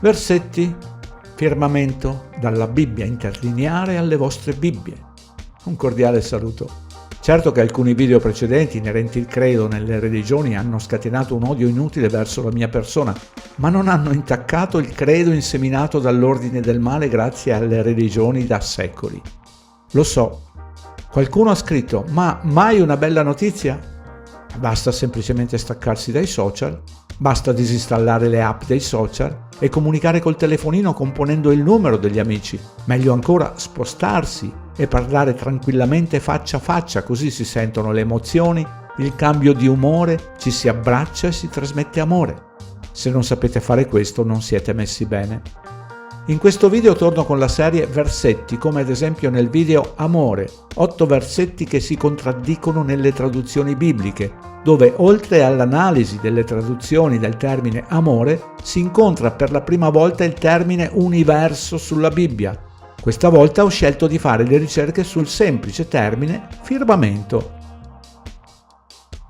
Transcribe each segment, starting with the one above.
Versetti, firmamento, dalla Bibbia interlineare alle vostre Bibbie. Un cordiale saluto. Certo che alcuni video precedenti inerenti il credo nelle religioni hanno scatenato un odio inutile verso la mia persona, ma non hanno intaccato il credo inseminato dall'ordine del male grazie alle religioni da secoli. Lo so, qualcuno ha scritto, ma mai una bella notizia? Basta semplicemente staccarsi dai social, basta disinstallare le app dei social e comunicare col telefonino componendo il numero degli amici. Meglio ancora spostarsi e parlare tranquillamente faccia a faccia, così si sentono le emozioni, il cambio di umore, ci si abbraccia e si trasmette amore. Se non sapete fare questo non siete messi bene. In questo video torno con la serie Versetti, come ad esempio nel video Amore, 8 versetti che si contraddicono nelle traduzioni bibliche, dove oltre all'analisi delle traduzioni del termine amore, si incontra per la prima volta il termine universo sulla Bibbia. Questa volta ho scelto di fare le ricerche sul semplice termine firmamento.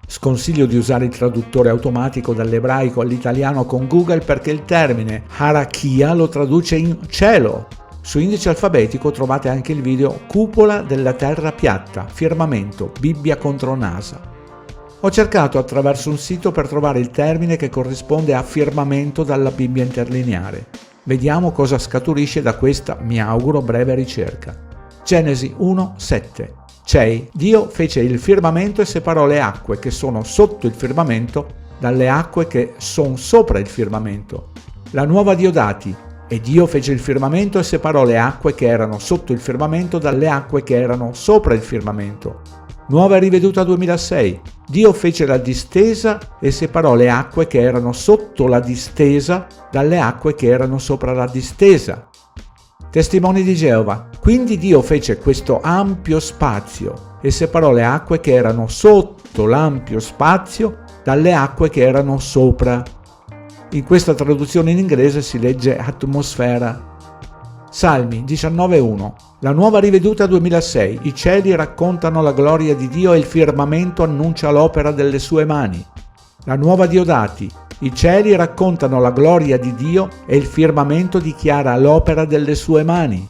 Sconsiglio di usare il traduttore automatico dall'ebraico all'italiano con Google perché il termine harakia lo traduce in cielo. Su Indice Alfabetico trovate anche il video Cupola della terra piatta, firmamento, Bibbia contro NASA. Ho cercato attraverso un sito per trovare il termine che corrisponde a firmamento dalla Bibbia interlineare. Vediamo cosa scaturisce da questa, mi auguro, breve ricerca. Genesi 1:7. Cei, Dio fece il firmamento e separò le acque che sono sotto il firmamento dalle acque che sono sopra il firmamento. La nuova Diodati, e Dio fece il firmamento e separò le acque che erano sotto il firmamento dalle acque che erano sopra il firmamento. Nuova Riveduta 2006, Dio fece la distesa e separò le acque che erano sotto la distesa dalle acque che erano sopra la distesa. Testimoni di Geova, quindi Dio fece questo ampio spazio e separò le acque che erano sotto l'ampio spazio dalle acque che erano sopra. In questa traduzione in inglese si legge atmosfera. Salmi 19:1. La Nuova Riveduta 2006. I cieli raccontano la gloria di Dio e il firmamento annuncia l'opera delle sue mani. La Nuova Diodati. I cieli raccontano la gloria di Dio e il firmamento dichiara l'opera delle sue mani.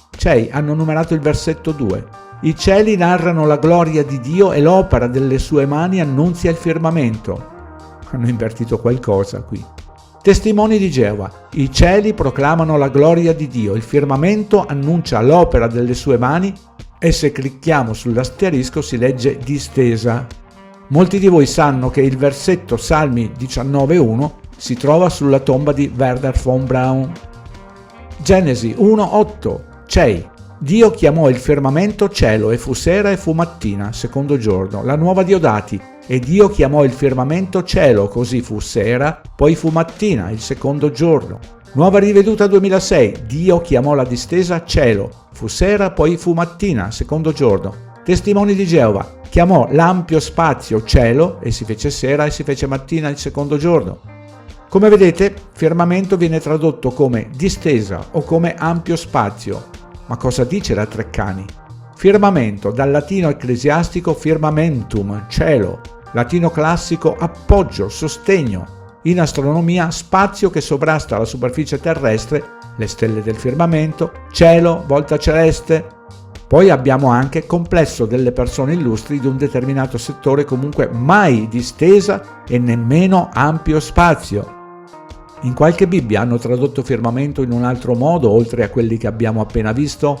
Cei hanno numerato il versetto 2. I cieli narrano la gloria di Dio e l'opera delle sue mani annunzia il firmamento. Hanno invertito qualcosa qui. Testimoni di Geova. I cieli proclamano la gloria di Dio, il firmamento annuncia l'opera delle sue mani e se clicchiamo sull'asterisco si legge distesa. Molti di voi sanno che il versetto Salmi 19:1 si trova sulla tomba di Wernher von Braun. Genesi 1:8. Cei. Dio chiamò il firmamento cielo e fu sera e fu mattina, secondo giorno. La Nuova Diodati. E Dio chiamò il firmamento cielo, così fu sera, poi fu mattina, il secondo giorno. Nuova Riveduta 2006. Dio chiamò la distesa cielo, fu sera, poi fu mattina, secondo giorno. Testimoni di Geova. Chiamò l'ampio spazio cielo e si fece sera e si fece mattina il secondo giorno. Come vedete, firmamento viene tradotto come distesa o come ampio spazio. Ma cosa dice la Treccani? Firmamento, dal latino ecclesiastico firmamentum, cielo, latino classico appoggio, sostegno. In astronomia spazio che sovrasta la superficie terrestre, le stelle del firmamento, cielo, volta celeste. Poi abbiamo anche complesso delle persone illustri di un determinato settore, comunque mai distesa e nemmeno ampio spazio. In qualche Bibbia hanno tradotto firmamento in un altro modo, oltre a quelli che abbiamo appena visto?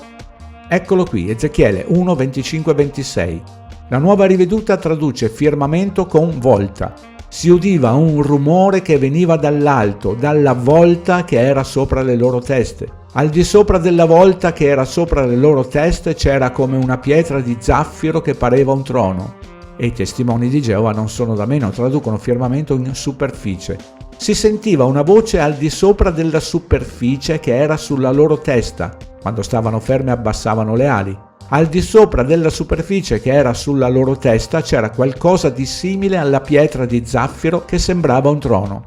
Eccolo qui, Ezechiele 1, 25-26. La Nuova Riveduta traduce firmamento con volta. Si udiva un rumore che veniva dall'alto, dalla volta che era sopra le loro teste. Al di sopra della volta che era sopra le loro teste c'era come una pietra di zaffiro che pareva un trono. E i testimoni di Geova non sono da meno, traducono firmamento in superficie. Si sentiva una voce al di sopra della superficie che era sulla loro testa. Quando stavano ferme abbassavano le ali. Al di sopra della superficie che era sulla loro testa c'era qualcosa di simile alla pietra di zaffiro che sembrava un trono.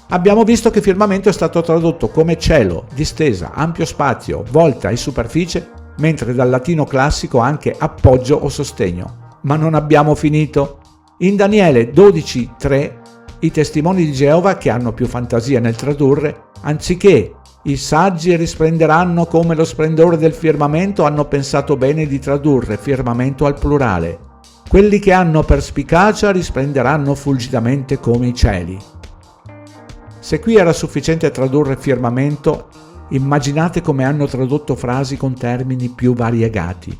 Abbiamo visto che firmamento è stato tradotto come cielo, distesa, ampio spazio, volta e superficie, mentre dal latino classico anche appoggio o sostegno. Ma non abbiamo finito. In Daniele 12:3 i testimoni di Geova, che hanno più fantasia nel tradurre, Anziché i saggi risplenderanno come lo splendore del firmamento, hanno pensato bene di tradurre firmamento al plurale. Quelli che hanno perspicacia risplenderanno fulgidamente come i cieli. Se qui era sufficiente tradurre firmamento, immaginate come hanno tradotto frasi con termini più variegati.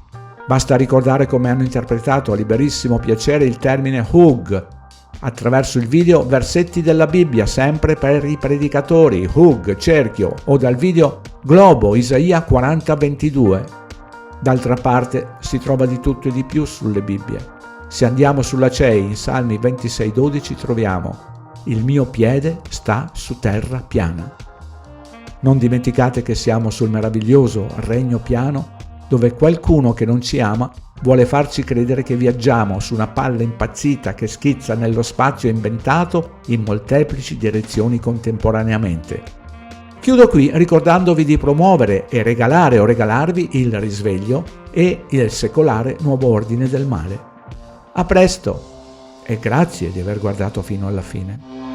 Basta ricordare come hanno interpretato a liberissimo piacere il termine hug, attraverso il video Versetti della Bibbia, sempre per i predicatori, hug, cerchio, o dal video Globo, Isaia 40:22. D'altra parte si trova di tutto e di più sulle Bibbie. Se andiamo sulla CEI, in Salmi 26:12 troviamo «Il mio piede sta su terra piana». Non dimenticate che siamo sul meraviglioso regno piano, dove qualcuno che non ci ama vuole farci credere che viaggiamo su una palla impazzita che schizza nello spazio inventato in molteplici direzioni contemporaneamente. Chiudo qui ricordandovi di promuovere e regalare o regalarvi il risveglio e il secolare nuovo ordine del male. A presto e grazie di aver guardato fino alla fine.